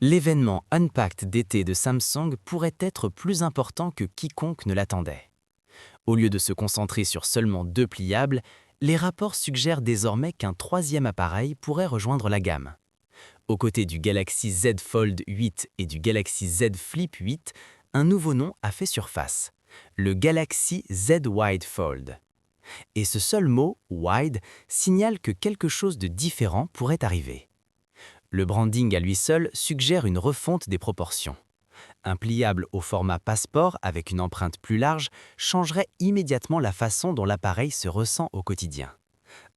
L'événement Unpacked d'été de Samsung pourrait être plus important que quiconque ne l'attendait. Au lieu de se concentrer sur seulement 2 pliables, les rapports suggèrent désormais qu'un troisième appareil pourrait rejoindre la gamme. Aux côtés du Galaxy Z Fold 8 et du Galaxy Z Flip 8, un nouveau nom a fait surface, le Galaxy Z Wide Fold. Et ce seul mot, wide, signale que quelque chose de différent pourrait arriver. Le branding à lui seul suggère une refonte des proportions. Un pliable au format passeport avec une empreinte plus large changerait immédiatement la façon dont l'appareil se ressent au quotidien.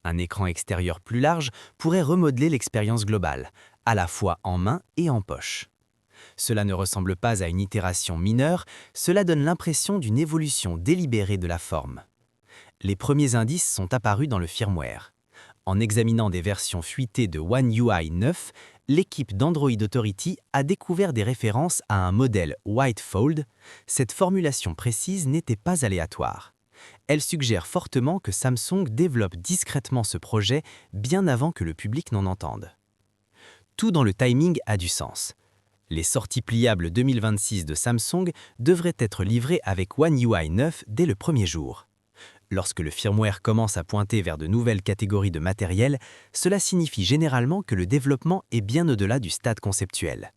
Un écran extérieur plus large pourrait remodeler l'expérience globale, à la fois en main et en poche. Cela ne ressemble pas à une itération mineure, cela donne l'impression d'une évolution délibérée de la forme. Les premiers indices sont apparus dans le firmware. En examinant des versions fuitées de One UI 9, l'équipe d'Android Authority a découvert des références à un modèle White Fold. Cette formulation précise n'était pas aléatoire. Elle suggère fortement que Samsung développe discrètement ce projet bien avant que le public n'en entende. Tout dans le timing a du sens. Les sorties pliables 2026 de Samsung devraient être livrées avec One UI 9 dès le premier jour. Lorsque le firmware commence à pointer vers de nouvelles catégories de matériel, cela signifie généralement que le développement est bien au-delà du stade conceptuel.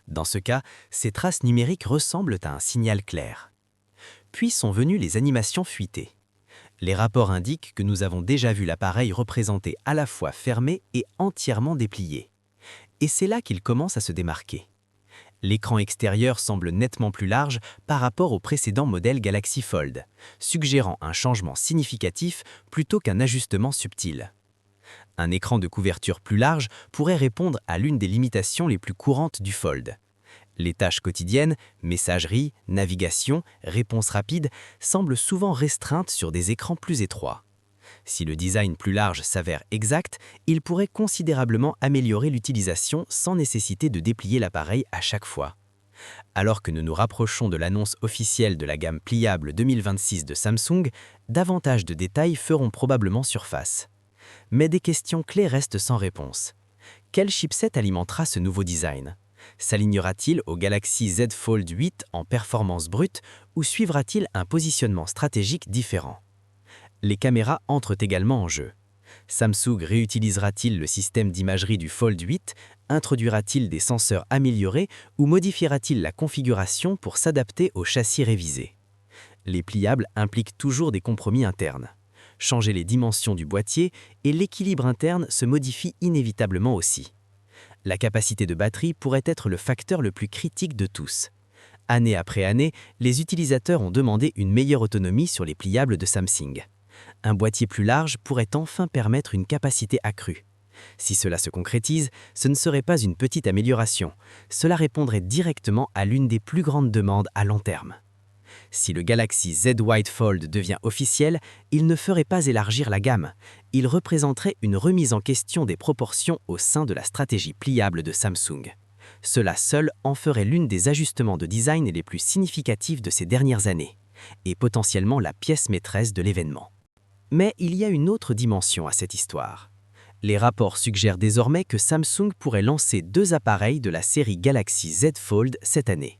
Dans ce cas, ces traces numériques ressemblent à un signal clair. Puis sont venues les animations fuitées. Les rapports indiquent que nous avons déjà vu l'appareil représenté à la fois fermé et entièrement déplié. Et c'est là qu'il commence à se démarquer. L'écran extérieur semble nettement plus large par rapport au précédent modèle Galaxy Fold, suggérant un changement significatif plutôt qu'un ajustement subtil. Un écran de couverture plus large pourrait répondre à l'une des limitations les plus courantes du Fold. Les tâches quotidiennes, messagerie, navigation, réponse rapide, semblent souvent restreintes sur des écrans plus étroits. Si le design plus large s'avère exact, il pourrait considérablement améliorer l'utilisation sans nécessiter de déplier l'appareil à chaque fois. Alors que nous nous rapprochons de l'annonce officielle de la gamme pliable 2026 de Samsung, davantage de détails feront probablement surface. Mais des questions clés restent sans réponse. Quel chipset alimentera ce nouveau design ? S'alignera-t-il au Galaxy Z Fold 8 en performance brute ou suivra-t-il un positionnement stratégique différent ? Les caméras entrent également en jeu. Samsung réutilisera-t-il le système d'imagerie du Fold 8, introduira-t-il des senseurs améliorés ou modifiera-t-il la configuration pour s'adapter au châssis révisé? Les pliables impliquent toujours des compromis internes. Changer les dimensions du boîtier et l'équilibre interne se modifient inévitablement aussi. La capacité de batterie pourrait être le facteur le plus critique de tous. Année après année, les utilisateurs ont demandé une meilleure autonomie sur les pliables de Samsung. Un boîtier plus large pourrait enfin permettre une capacité accrue. Si cela se concrétise, ce ne serait pas une petite amélioration. Cela répondrait directement à l'une des plus grandes demandes à long terme. Si le Galaxy Z Wide Fold devient officiel, il ne ferait pas élargir la gamme. Il représenterait une remise en question des proportions au sein de la stratégie pliable de Samsung. Cela seul en ferait l'une des ajustements de design les plus significatifs de ces dernières années, et potentiellement la pièce maîtresse de l'événement. Mais il y a une autre dimension à cette histoire. Les rapports suggèrent désormais que Samsung pourrait lancer 2 appareils de la série Galaxy Z Fold cette année.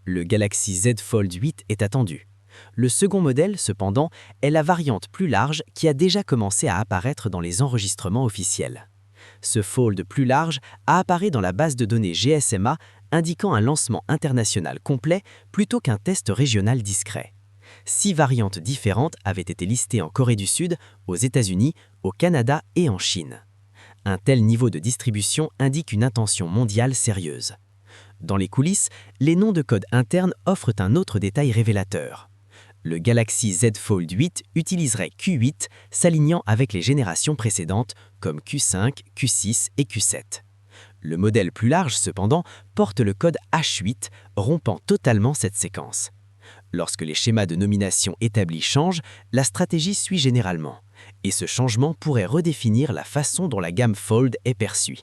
Le Galaxy Z Fold 8 est attendu. Le second modèle, cependant, est la variante plus large qui a déjà commencé à apparaître dans les enregistrements officiels. Ce Fold plus large a apparu dans la base de données GSMA, indiquant un lancement international complet plutôt qu'un test régional discret. 6 variantes différentes avaient été listées en Corée du Sud, aux États-Unis, au Canada et en Chine. Un tel niveau de distribution indique une intention mondiale sérieuse. Dans les coulisses, les noms de code internes offrent un autre détail révélateur. Le Galaxy Z Fold 8 utiliserait Q8, s'alignant avec les générations précédentes comme Q5, Q6 et Q7. Le modèle plus large, cependant, porte le code H8, rompant totalement cette séquence. Lorsque les schémas de nomination établis changent, la stratégie suit généralement, et ce changement pourrait redéfinir la façon dont la gamme Fold est perçue.